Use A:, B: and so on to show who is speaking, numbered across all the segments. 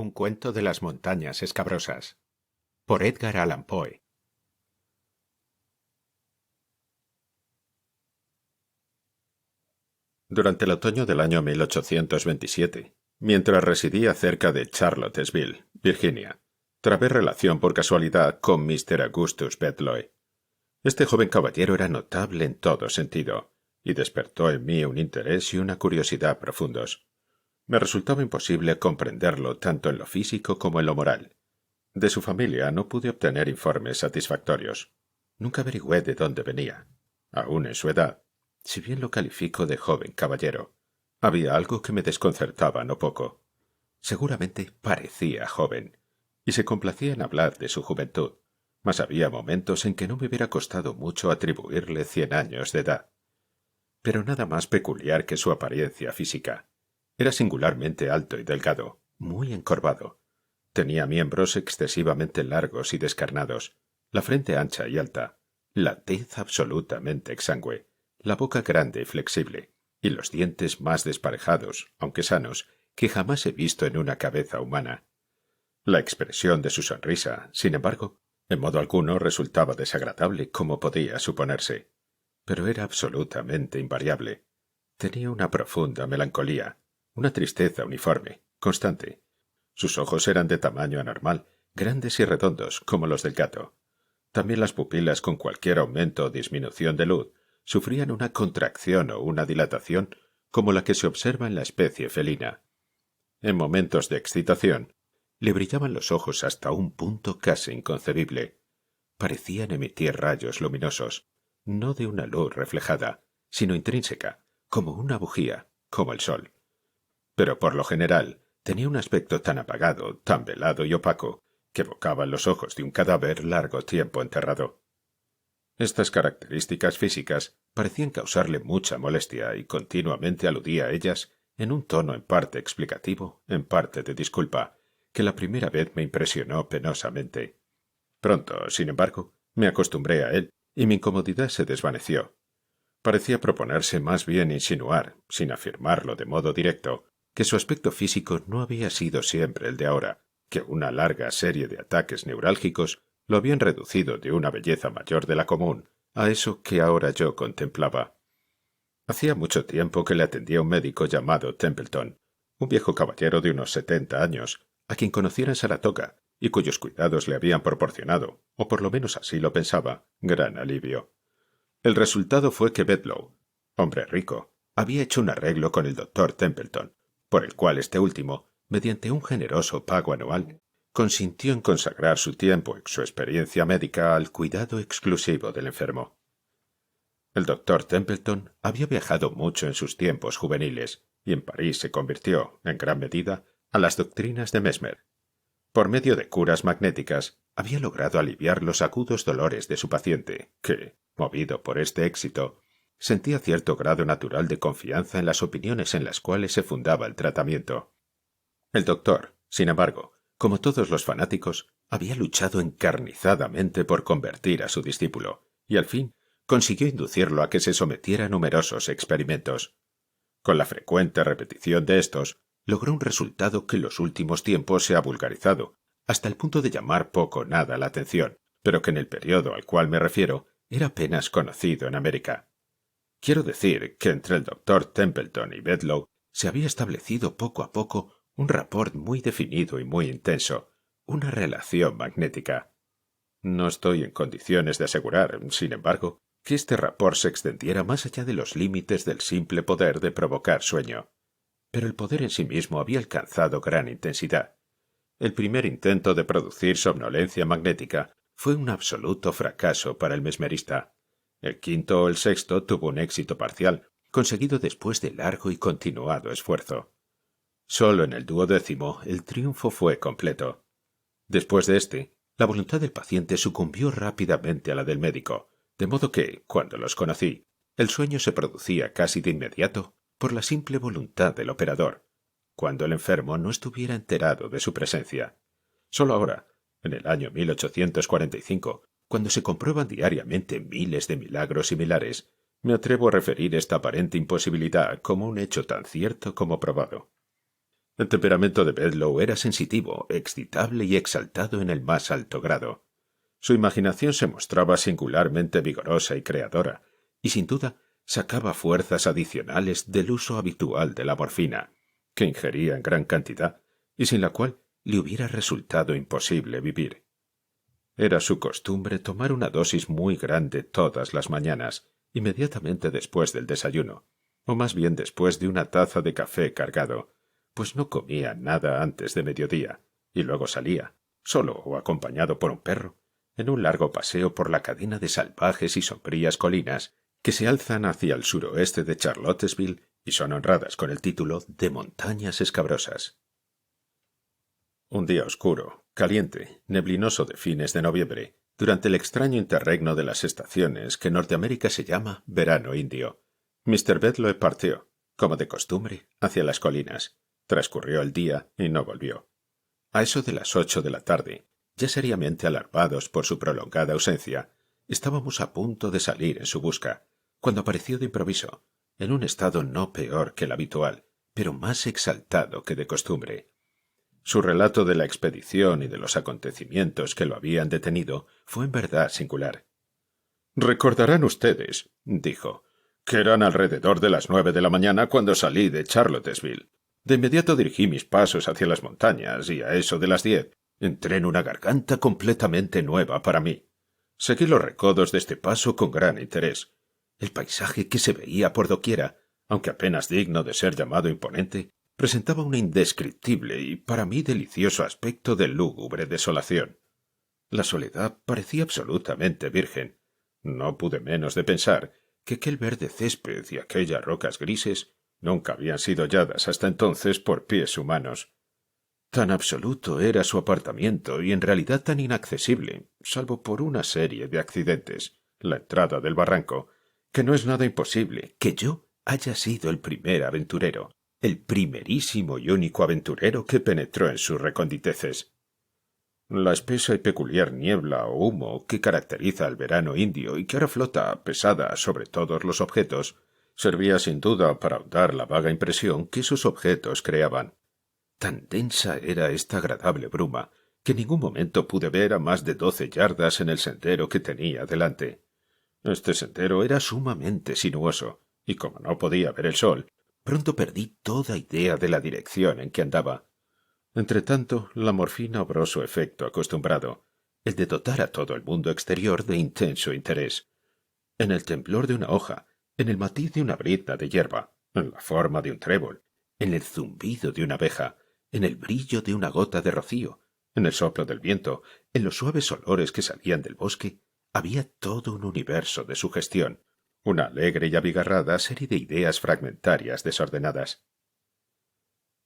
A: Un cuento de las montañas escabrosas, por Edgar Allan Poe. Durante el otoño del año 1827, mientras residía cerca de Charlottesville, Virginia, trabé relación por casualidad con Mr. Augustus Bedloe. Este joven caballero era notable en todo sentido, y despertó en mí un interés y una curiosidad profundos. Me resultaba imposible comprenderlo tanto en lo físico como en lo moral. De su familia no pude obtener informes satisfactorios. Nunca averigüé de dónde venía. Aún en su edad, si bien lo califico de joven caballero, había algo que me desconcertaba no poco. Seguramente parecía joven, y se complacía en hablar de su juventud, mas había momentos en que no me hubiera costado mucho atribuirle 100 años de edad. Pero nada más peculiar que su apariencia física. Era singularmente alto y delgado, muy encorvado. Tenía miembros excesivamente largos y descarnados, la frente ancha y alta, la tez absolutamente exangüe, la boca grande y flexible, y los dientes más desparejados, aunque sanos, que jamás he visto en una cabeza humana. La expresión de su sonrisa, sin embargo, en modo alguno resultaba desagradable, como podía suponerse, pero era absolutamente invariable. Tenía una profunda melancolía, una tristeza uniforme, constante. Sus ojos eran de tamaño anormal, grandes y redondos, como los del gato. También las pupilas, con cualquier aumento o disminución de luz, sufrían una contracción o una dilatación como la que se observa en la especie felina. En momentos de excitación, le brillaban los ojos hasta un punto casi inconcebible. Parecían emitir rayos luminosos, no de una luz reflejada, sino intrínseca, como una bujía, como el sol. Pero por lo general tenía un aspecto tan apagado, tan velado y opaco, que evocaban los ojos de un cadáver largo tiempo enterrado. Estas características físicas parecían causarle mucha molestia y continuamente aludía a ellas en un tono en parte explicativo, en parte de disculpa, que la primera vez me impresionó penosamente. Pronto, sin embargo, me acostumbré a él y mi incomodidad se desvaneció. Parecía proponerse más bien insinuar, sin afirmarlo de modo directo, que su aspecto físico no había sido siempre el de ahora, que una larga serie de ataques neurálgicos lo habían reducido de una belleza mayor de la común a eso que ahora yo contemplaba. Hacía mucho tiempo que le atendía un médico llamado Templeton, un viejo caballero de unos 70 años, a quien conociera en Saratoga, y cuyos cuidados le habían proporcionado, o por lo menos así lo pensaba, gran alivio. El resultado fue que Bedloe, hombre rico, había hecho un arreglo con el doctor Templeton, por el cual este último, mediante un generoso pago anual, consintió en consagrar su tiempo y su experiencia médica al cuidado exclusivo del enfermo. El doctor Templeton había viajado mucho en sus tiempos juveniles, y en París se convirtió, en gran medida, a las doctrinas de Mesmer. Por medio de curas magnéticas, había logrado aliviar los agudos dolores de su paciente, que, movido por este éxito, sentía cierto grado natural de confianza en las opiniones en las cuales se fundaba el tratamiento. El doctor, sin embargo, como todos los fanáticos, había luchado encarnizadamente por convertir a su discípulo, y al fin consiguió inducirlo a que se sometiera a numerosos experimentos. Con la frecuente repetición de estos, logró un resultado que en los últimos tiempos se ha vulgarizado, hasta el punto de llamar poco o nada la atención, pero que en el periodo al cual me refiero era apenas conocido en América. Quiero decir que entre el doctor Templeton y Bedloe se había establecido poco a poco un rapport muy definido y muy intenso, una relación magnética. No estoy en condiciones de asegurar, sin embargo, que este rapport se extendiera más allá de los límites del simple poder de provocar sueño. Pero el poder en sí mismo había alcanzado gran intensidad. El primer intento de producir somnolencia magnética fue un absoluto fracaso para el mesmerista. El quinto o el sexto tuvo un éxito parcial, conseguido después de largo y continuado esfuerzo. Solo en el 12º el triunfo fue completo. Después de este, la voluntad del paciente sucumbió rápidamente a la del médico, de modo que, cuando los conocí, el sueño se producía casi de inmediato por la simple voluntad del operador, cuando el enfermo no estuviera enterado de su presencia. Solo ahora, en el año 1845, cuando se comprueban diariamente miles de milagros similares, me atrevo a referir esta aparente imposibilidad como un hecho tan cierto como probado. El temperamento de Bedloe era sensitivo, excitable y exaltado en el más alto grado. Su imaginación se mostraba singularmente vigorosa y creadora, y sin duda sacaba fuerzas adicionales del uso habitual de la morfina, que ingería en gran cantidad y sin la cual le hubiera resultado imposible vivir. Era su costumbre tomar una dosis muy grande todas las mañanas, inmediatamente después del desayuno, o más bien después de una taza de café cargado, pues no comía nada antes de mediodía, y luego salía, solo o acompañado por un perro, en un largo paseo por la cadena de salvajes y sombrías colinas que se alzan hacia el suroeste de Charlottesville y son honradas con el título de Montañas Escabrosas. Un día oscuro, caliente, neblinoso de fines de noviembre, durante el extraño interregno de las estaciones que en Norteamérica se llama verano indio, Mr. Bedloe partió, como de costumbre, hacia las colinas. Transcurrió el día y no volvió. A eso de las 8 de la tarde, ya seriamente alarmados por su prolongada ausencia, estábamos a punto de salir en su busca, cuando apareció de improviso, en un estado no peor que el habitual, pero más exaltado que de costumbre. Su relato de la expedición y de los acontecimientos que lo habían detenido fue en verdad singular. «Recordarán ustedes», dijo, «que eran alrededor de las 9 de la mañana cuando salí de Charlottesville. De inmediato dirigí mis pasos hacia las montañas y a eso de las 10 entré en una garganta completamente nueva para mí. Seguí los recodos de este paso con gran interés. El paisaje que se veía por doquiera, aunque apenas digno de ser llamado imponente, presentaba un indescriptible y para mí delicioso aspecto de lúgubre desolación. La soledad parecía absolutamente virgen. No pude menos de pensar que aquel verde césped y aquellas rocas grises nunca habían sido halladas hasta entonces por pies humanos. Tan absoluto era su apartamiento y en realidad tan inaccesible, salvo por una serie de accidentes, la entrada del barranco, que no es nada imposible que yo haya sido el primer aventurero, el primerísimo y único aventurero que penetró en sus reconditeces. La espesa y peculiar niebla o humo que caracteriza al verano indio y que ahora flota pesada sobre todos los objetos, servía sin duda para ahondar la vaga impresión que esos objetos creaban. Tan densa era esta agradable bruma que en ningún momento pude ver a más de 12 yardas en el sendero que tenía delante. Este sendero era sumamente sinuoso, y como no podía ver el sol, pronto perdí toda idea de la dirección en que andaba. Entretanto, la morfina obró su efecto acostumbrado, el de dotar a todo el mundo exterior de intenso interés. En el temblor de una hoja, en el matiz de una brizna de hierba, en la forma de un trébol, en el zumbido de una abeja, en el brillo de una gota de rocío, en el soplo del viento, en los suaves olores que salían del bosque, había todo un universo de sugestión, una alegre y abigarrada serie de ideas fragmentarias desordenadas.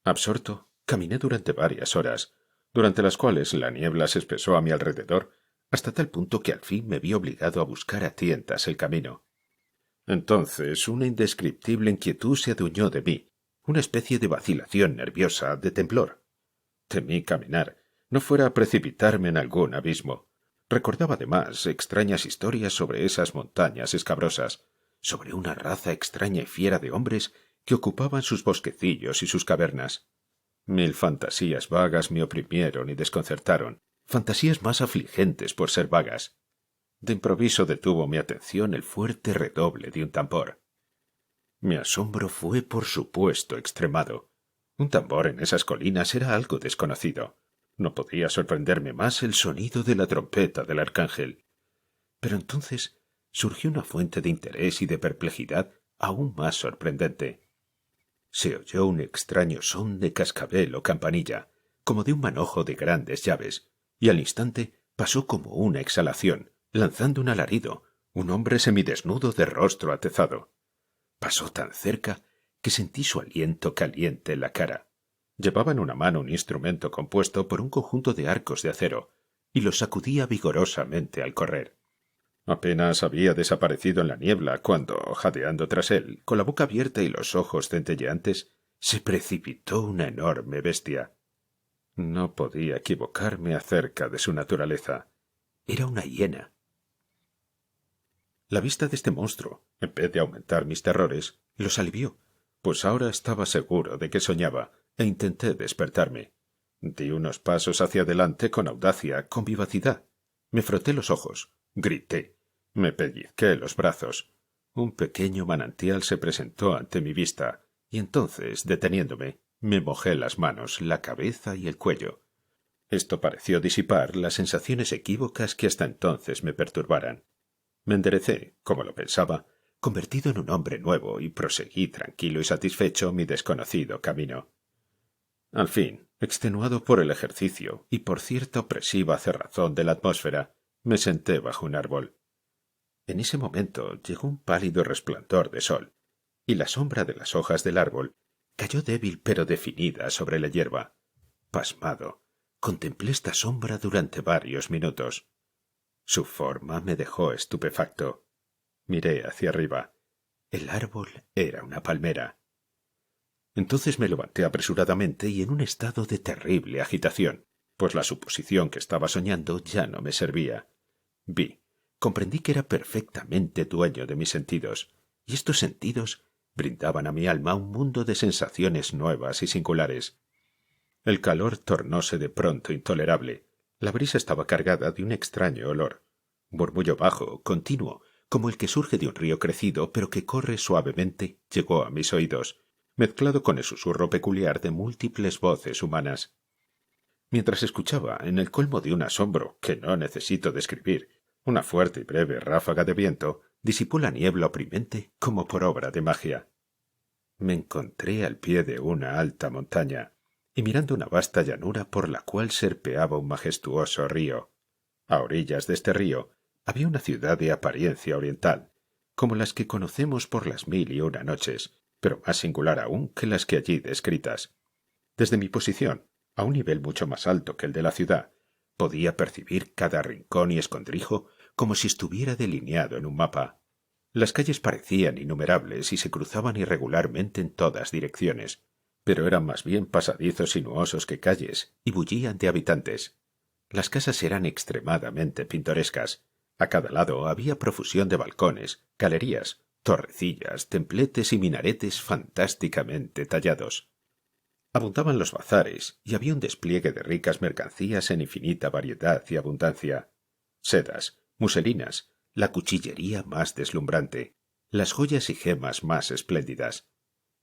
A: Absorto, caminé durante varias horas, durante las cuales la niebla se espesó a mi alrededor, hasta tal punto que al fin me vi obligado a buscar a tientas el camino. Entonces una indescriptible inquietud se adueñó de mí, una especie de vacilación nerviosa, de temblor. Temí caminar, no fuera a precipitarme en algún abismo. Recordaba además extrañas historias sobre esas montañas escabrosas, sobre una raza extraña y fiera de hombres que ocupaban sus bosquecillos y sus cavernas. Mil fantasías vagas me oprimieron y desconcertaron, fantasías más afligentes por ser vagas. De improviso detuvo mi atención el fuerte redoble de un tambor. Mi asombro fue, por supuesto, extremado. Un tambor en esas colinas era algo desconocido. No podía sorprenderme más el sonido de la trompeta del arcángel. Pero entonces surgió una fuente de interés y de perplejidad aún más sorprendente. Se oyó un extraño son de cascabel o campanilla, como de un manojo de grandes llaves, y al instante pasó como una exhalación, lanzando un alarido, un hombre semidesnudo de rostro atezado. Pasó tan cerca que sentí su aliento caliente en la cara. Llevaba en una mano un instrumento compuesto por un conjunto de arcos de acero, y lo sacudía vigorosamente al correr. Apenas había desaparecido en la niebla cuando, jadeando tras él, con la boca abierta y los ojos centelleantes, se precipitó una enorme bestia. No podía equivocarme acerca de su naturaleza. Era una hiena. La vista de este monstruo, en vez de aumentar mis terrores, los alivió, pues ahora estaba seguro de que soñaba, e intenté despertarme. Di unos pasos hacia adelante con audacia, con vivacidad. Me froté los ojos, grité, me pellizqué los brazos. Un pequeño manantial se presentó ante mi vista, y entonces, deteniéndome, me mojé las manos, la cabeza y el cuello. Esto pareció disipar las sensaciones equívocas que hasta entonces me perturbaran. Me enderecé, como lo pensaba, convertido en un hombre nuevo, y proseguí tranquilo y satisfecho mi desconocido camino. Al fin, extenuado por el ejercicio y por cierta opresiva cerrazón de la atmósfera, me senté bajo un árbol. En ese momento llegó un pálido resplandor de sol, y la sombra de las hojas del árbol cayó débil pero definida sobre la hierba. Pasmado, contemplé esta sombra durante varios minutos. Su forma me dejó estupefacto. Miré hacia arriba. El árbol era una palmera. Entonces me levanté apresuradamente y en un estado de terrible agitación, pues la suposición que estaba soñando ya no me servía. Comprendí que era perfectamente dueño de mis sentidos, y estos sentidos brindaban a mi alma un mundo de sensaciones nuevas y singulares. El calor tornóse de pronto intolerable. La brisa estaba cargada de un extraño olor. Murmullo bajo, continuo, como el que surge de un río crecido pero que corre suavemente, llegó a mis oídos, mezclado con el susurro peculiar de múltiples voces humanas. Mientras escuchaba, en el colmo de un asombro que no necesito describir, una fuerte y breve ráfaga de viento disipó la niebla oprimente como por obra de magia. Me encontré al pie de una alta montaña, y mirando una vasta llanura por la cual serpeaba un majestuoso río. A orillas de este río había una ciudad de apariencia oriental, como las que conocemos por las 1001 noches, pero más singular aún que las que allí descritas. Desde mi posición, a un nivel mucho más alto que el de la ciudad, podía percibir cada rincón y escondrijo como si estuviera delineado en un mapa. Las calles parecían innumerables y se cruzaban irregularmente en todas direcciones, pero eran más bien pasadizos sinuosos que calles y bullían de habitantes. Las casas eran extremadamente pintorescas. A cada lado había profusión de balcones, galerías, torrecillas, templetes y minaretes fantásticamente tallados. Abundaban los bazares y había un despliegue de ricas mercancías en infinita variedad y abundancia. Sedas, muselinas, la cuchillería más deslumbrante, las joyas y gemas más espléndidas.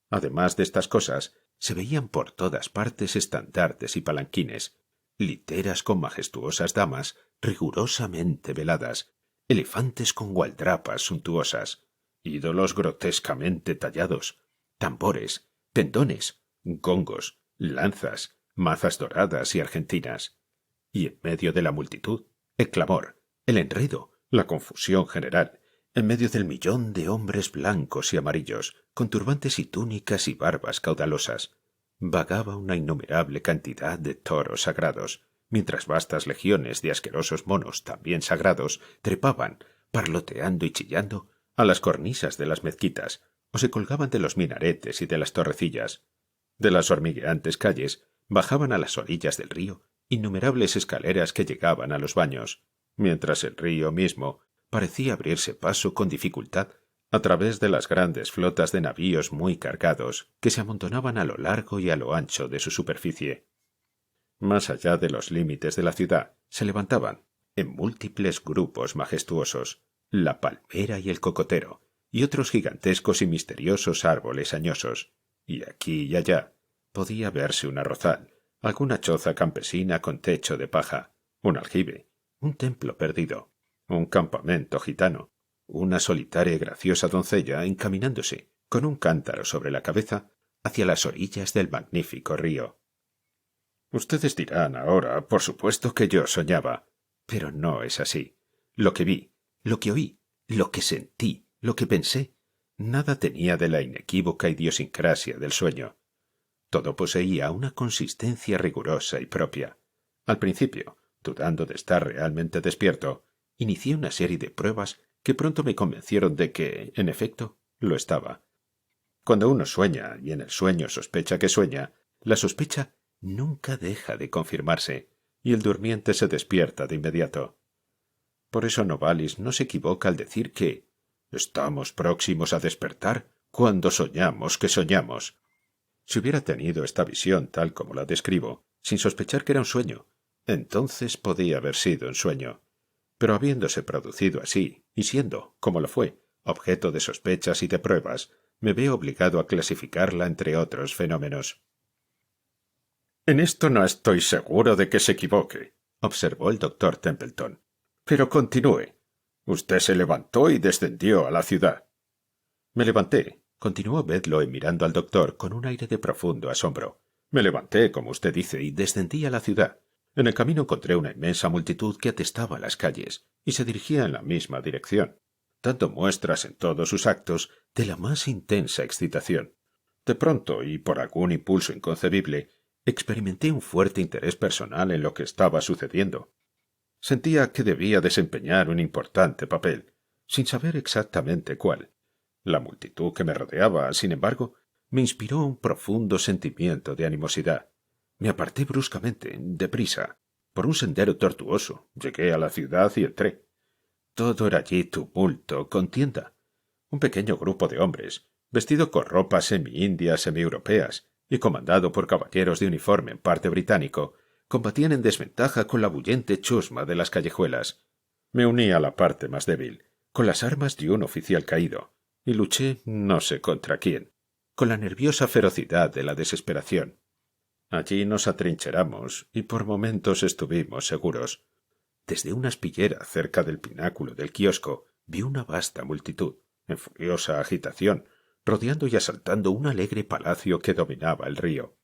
A: Además de estas cosas, se veían por todas partes estandartes y palanquines, literas con majestuosas damas rigurosamente veladas, elefantes con gualdrapas suntuosas, ídolos grotescamente tallados, tambores, pendones, gongos, lanzas, mazas doradas y argentinas. Y en medio de la multitud, el clamor, el enredo, la confusión general, en medio del millón de hombres blancos y amarillos, con turbantes y túnicas y barbas caudalosas, vagaba una innumerable cantidad de toros sagrados, mientras vastas legiones de asquerosos monos también sagrados trepaban, parloteando y chillando, a las cornisas de las mezquitas, o se colgaban de los minaretes y de las torrecillas. De las hormigueantes calles bajaban a las orillas del río innumerables escaleras que llegaban a los baños, mientras el río mismo parecía abrirse paso con dificultad a través de las grandes flotas de navíos muy cargados que se amontonaban a lo largo y a lo ancho de su superficie. Más allá de los límites de la ciudad se levantaban, en múltiples grupos majestuosos, la palmera y el cocotero, y otros gigantescos y misteriosos árboles añosos, y aquí y allá podía verse un arrozal, alguna choza campesina con techo de paja, un aljibe, un templo perdido, un campamento gitano, una solitaria y graciosa doncella encaminándose, con un cántaro sobre la cabeza, hacia las orillas del magnífico río. Ustedes dirán ahora, por supuesto, que yo soñaba, pero no es así. Lo que vi, lo que oí, lo que sentí, lo que pensé, nada tenía de la inequívoca idiosincrasia del sueño. Todo poseía una consistencia rigurosa y propia. Al principio, dudando de estar realmente despierto, inicié una serie de pruebas que pronto me convencieron de que, en efecto, lo estaba. Cuando uno sueña y en el sueño sospecha que sueña, la sospecha nunca deja de confirmarse y el durmiente se despierta de inmediato. Por eso Novalis no se equivoca al decir que estamos próximos a despertar cuando soñamos que soñamos. Si hubiera tenido esta visión tal como la describo, sin sospechar que era un sueño, entonces podía haber sido un sueño. Pero habiéndose producido así, y siendo, como lo fue, objeto de sospechas y de pruebas, me veo obligado a clasificarla entre otros fenómenos. En esto no estoy seguro de que se equivoque, observó el doctor Templeton. Pero continúe. Usted se levantó y descendió a la ciudad. Me levanté, continuó Bedloe mirando al doctor con un aire de profundo asombro. Me levanté, como usted dice, y descendí a la ciudad. En el camino encontré una inmensa multitud que atestaba las calles y se dirigía en la misma dirección, dando muestras en todos sus actos de la más intensa excitación. De pronto, y por algún impulso inconcebible, experimenté un fuerte interés personal en lo que estaba sucediendo. Sentía que debía desempeñar un importante papel, sin saber exactamente cuál. La multitud que me rodeaba, sin embargo, me inspiró un profundo sentimiento de animosidad. Me aparté bruscamente, deprisa, por un sendero tortuoso. Llegué a la ciudad y entré. Todo era allí tumulto, contienda. Un pequeño grupo de hombres, vestido con ropas semi-indias, semi-europeas, y comandado por caballeros de uniforme en parte británico, combatían en desventaja con la bullente chusma de las callejuelas. Me uní a la parte más débil, con las armas de un oficial caído, y luché no sé contra quién, con la nerviosa ferocidad de la desesperación. Allí nos atrincheramos y por momentos estuvimos seguros. Desde una aspillera cerca del pináculo del kiosco vi una vasta multitud, en furiosa agitación, rodeando y asaltando un alegre palacio que dominaba el río.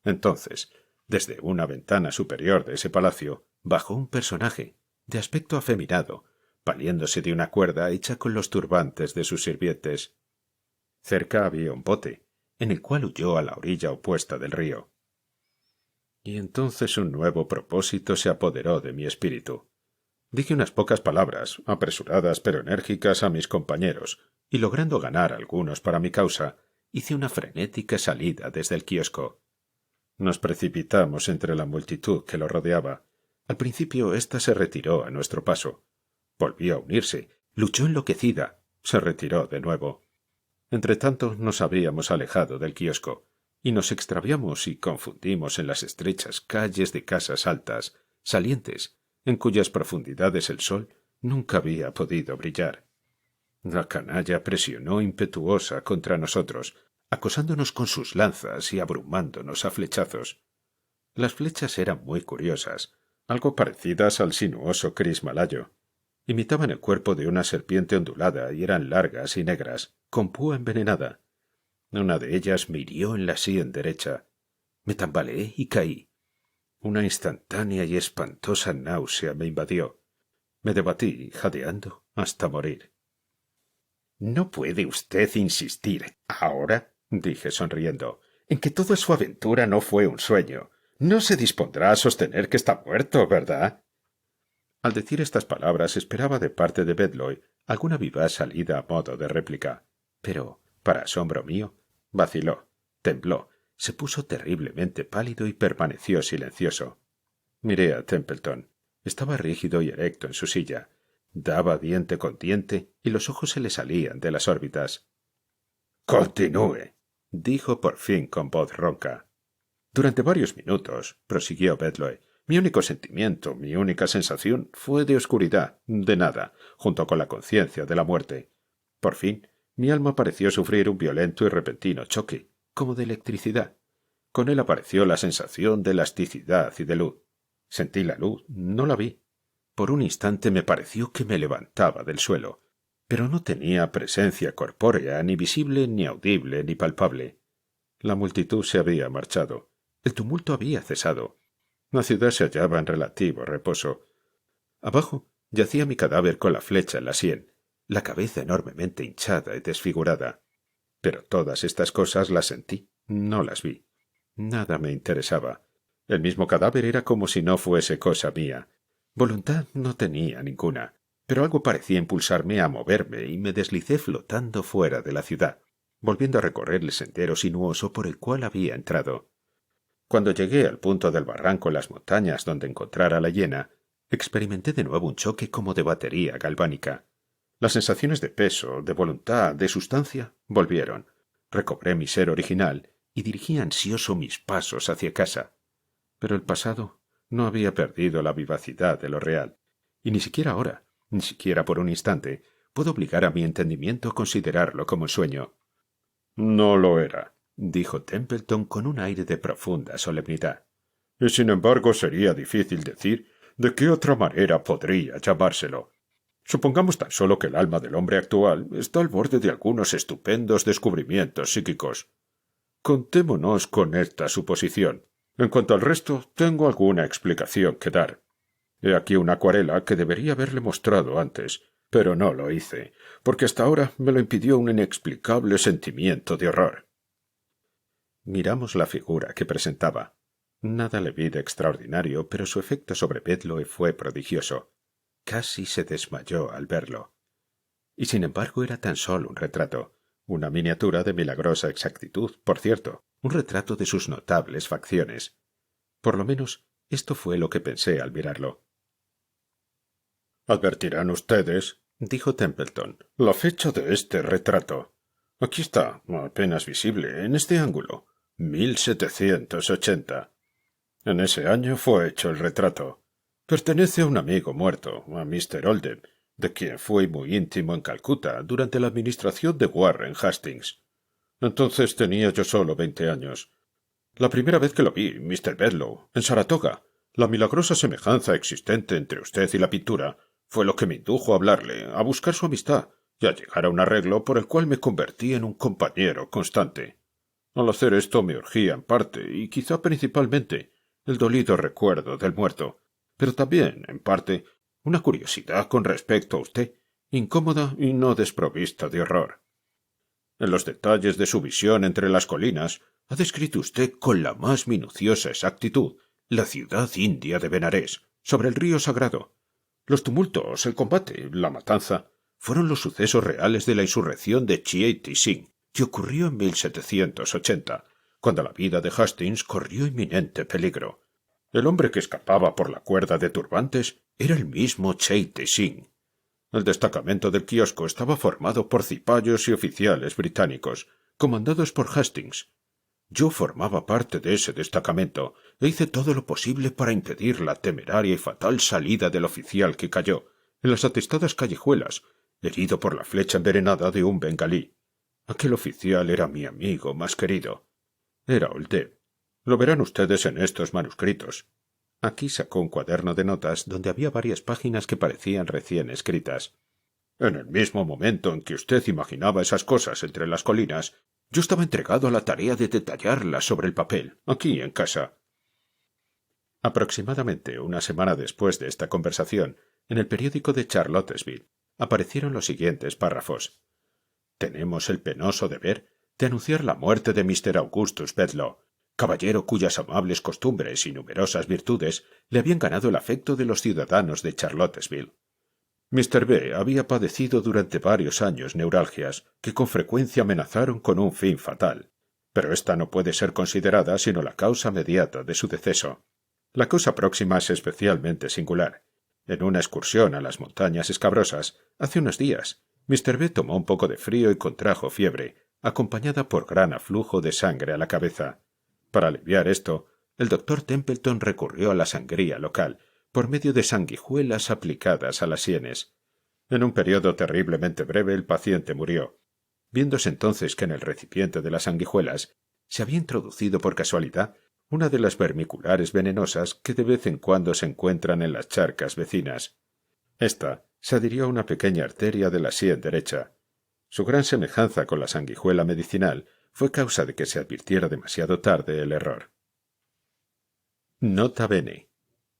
A: Entonces, desde una ventana superior de ese palacio, bajó un personaje, de aspecto afeminado, valiéndose de una cuerda hecha con los turbantes de sus sirvientes. Cerca había un bote, en el cual huyó a la orilla opuesta del río. Y entonces un nuevo propósito se apoderó de mi espíritu. Dije unas pocas palabras, apresuradas pero enérgicas, a mis compañeros, y logrando ganar algunos para mi causa, hice una frenética salida desde el kiosco. Nos precipitamos entre la multitud que lo rodeaba. Al principio ésta se retiró a nuestro paso. Volvió a unirse, luchó enloquecida, se retiró de nuevo. Entretanto nos habíamos alejado del kiosco, y nos extraviamos y confundimos en las estrechas calles de casas altas, salientes, en cuyas profundidades el sol nunca había podido brillar. La canalla presionó impetuosa contra nosotros, acosándonos con sus lanzas y abrumándonos a flechazos. Las flechas eran muy curiosas, algo parecidas al sinuoso crismalayo. Imitaban el cuerpo de una serpiente ondulada y eran largas y negras, con púa envenenada. Una de ellas me hirió en la sien derecha. Me tambaleé y caí. Una instantánea y espantosa náusea me invadió. Me debatí, jadeando, hasta morir. «No puede usted insistir, ahora», dije sonriendo, «en que toda su aventura no fue un sueño. No se dispondrá a sostener que está muerto, ¿verdad?» Al decir estas palabras esperaba de parte de Bedloe alguna vivaz salida a modo de réplica. Pero, para asombro mío, vaciló, tembló, se puso terriblemente pálido y permaneció silencioso. Miré a Templeton. Estaba rígido y erecto en su silla. Daba diente con diente y los ojos se le salían de las órbitas. «Continúe», dijo por fin con voz ronca. «Durante varios minutos», prosiguió Bedloe, «mi único sentimiento, mi única sensación fue de oscuridad, de nada, junto con la conciencia de la muerte. Por fin, mi alma pareció sufrir un violento y repentino choque, como de electricidad. Con él apareció la sensación de elasticidad y de luz. Sentí la luz, no la vi. Por un instante me pareció que me levantaba del suelo, pero no tenía presencia corpórea, ni visible, ni audible, ni palpable. La multitud se había marchado. El tumulto había cesado. La ciudad se hallaba en relativo reposo. Abajo yacía mi cadáver con la flecha en la sien, la cabeza enormemente hinchada y desfigurada. Pero todas estas cosas las sentí, no las vi. Nada me interesaba. El mismo cadáver era como si no fuese cosa mía. Voluntad no tenía ninguna, pero algo parecía impulsarme a moverme y me deslicé flotando fuera de la ciudad, volviendo a recorrer el sendero sinuoso por el cual había entrado. Cuando llegué al punto del barranco en las montañas donde encontrara la hiena, experimenté de nuevo un choque como de batería galvánica. Las sensaciones de peso, de voluntad, de sustancia, volvieron. Recobré mi ser original y dirigí ansioso mis pasos hacia casa. Pero el pasado no había perdido la vivacidad de lo real, y ni siquiera ahora, ni siquiera por un instante, puedo obligar a mi entendimiento a considerarlo como un sueño. No lo era, dijo Templeton con un aire de profunda solemnidad. Y sin embargo sería difícil decir de qué otra manera podría llamárselo. Supongamos tan solo que el alma del hombre actual está al borde de algunos estupendos descubrimientos psíquicos. Contémonos con esta suposición. En cuanto al resto, tengo alguna explicación que dar. He aquí una acuarela que debería haberle mostrado antes, pero no lo hice, porque hasta ahora me lo impidió un inexplicable sentimiento de horror. Miramos la figura que presentaba. Nada le vi de extraordinario, pero su efecto sobre Bedloe fue prodigioso. Casi se desmayó al verlo. Y sin embargo era tan solo un retrato, una miniatura de milagrosa exactitud, por cierto, un retrato de sus notables facciones. Por lo menos, esto fue lo que pensé al mirarlo. Advertirán ustedes, dijo Templeton, la fecha de este retrato. Aquí está, apenas visible, en este ángulo. 1780. En ese año fue hecho el retrato. Pertenece a un amigo muerto, a Mr. Oldham, de quien fui muy íntimo en Calcuta durante la administración de Warren Hastings. Entonces tenía yo solo 20 años. La primera vez que lo vi, Mr. Bedloe, en Saratoga, la milagrosa semejanza existente entre usted y la pintura fue lo que me indujo a hablarle, a buscar su amistad y a llegar a un arreglo por el cual me convertí en un compañero constante. Al hacer esto me urgía en parte, y quizá principalmente, el dolido recuerdo del muerto, pero también, en parte, una curiosidad con respecto a usted, incómoda y no desprovista de horror. En los detalles de su visión entre las colinas, ha descrito usted con la más minuciosa exactitud la ciudad india de Benarés, sobre el río Sagrado. Los tumultos, el combate, la matanza, fueron los sucesos reales de la insurrección de Chieti Singh, que ocurrió en 1780, cuando la vida de Hastings corrió inminente peligro. El hombre que escapaba por la cuerda de turbantes era el mismo Chieti Singh. El destacamento del kiosco estaba formado por cipayos y oficiales británicos, comandados por Hastings. Yo formaba parte de ese destacamento e hice todo lo posible para impedir la temeraria y fatal salida del oficial que cayó, en las atestadas callejuelas, herido por la flecha envenenada de un bengalí. Aquel oficial era mi amigo más querido. Era Oldham. Lo verán ustedes en estos manuscritos. Aquí sacó un cuaderno de notas donde había varias páginas que parecían recién escritas. En el mismo momento en que usted imaginaba esas cosas entre las colinas, yo estaba entregado a la tarea de detallarlas sobre el papel, aquí en casa. Aproximadamente una semana después de esta conversación, en el periódico de Charlottesville, aparecieron los siguientes párrafos. Tenemos el penoso deber de anunciar la muerte de Mr. Augustus Bedloe, caballero cuyas amables costumbres y numerosas virtudes le habían ganado el afecto de los ciudadanos de Charlottesville. Mr. B. había padecido durante varios años neuralgias que con frecuencia amenazaron con un fin fatal, pero esta no puede ser considerada sino la causa mediata de su deceso. La causa próxima es especialmente singular. En una excursión a las montañas escabrosas, hace unos días, Mr. B. tomó un poco de frío y contrajo fiebre, acompañada por gran aflujo de sangre a la cabeza. Para aliviar esto, el doctor Templeton recurrió a la sangría local, por medio de sanguijuelas aplicadas a las sienes. En un periodo terriblemente breve el paciente murió. Viéndose entonces que en el recipiente de las sanguijuelas se había introducido por casualidad una de las vermiculares venenosas que de vez en cuando se encuentran en las charcas vecinas. Esta se adhirió a una pequeña arteria de la sien derecha. Su gran semejanza con la sanguijuela medicinal fue causa de que se advirtiera demasiado tarde el error. Nota bene.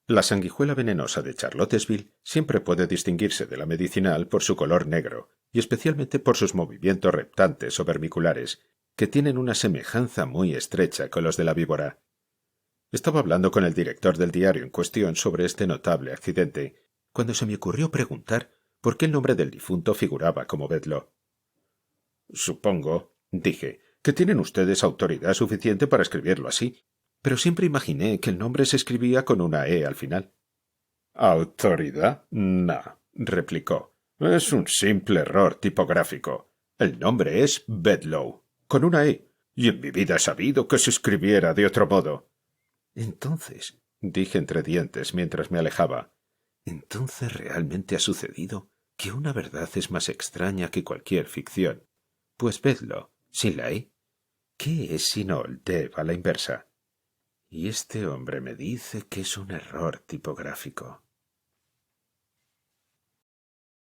A: La sanguijuela venenosa de Charlottesville siempre puede distinguirse de la medicinal por su color negro, y especialmente por sus movimientos reptantes o vermiculares, que tienen una semejanza muy estrecha con los de la víbora. Estaba hablando con el director del diario en cuestión sobre este notable accidente, cuando se me ocurrió preguntar por qué el nombre del difunto figuraba como Bedloe. Supongo, dije, que tienen ustedes autoridad suficiente para escribirlo así, pero siempre imaginé que el nombre se escribía con una E al final. ¿Autoridad? No, replicó. Es un simple error tipográfico. El nombre es Bedloe, con una E, y en mi vida he sabido que se escribiera de otro modo. Entonces, dije entre dientes mientras me alejaba, entonces realmente ha sucedido que una verdad es más extraña que cualquier ficción. Pues vedlo, Sinlay. ¿Qué es sino el Dev a la inversa? Y este hombre me dice que es un error tipográfico.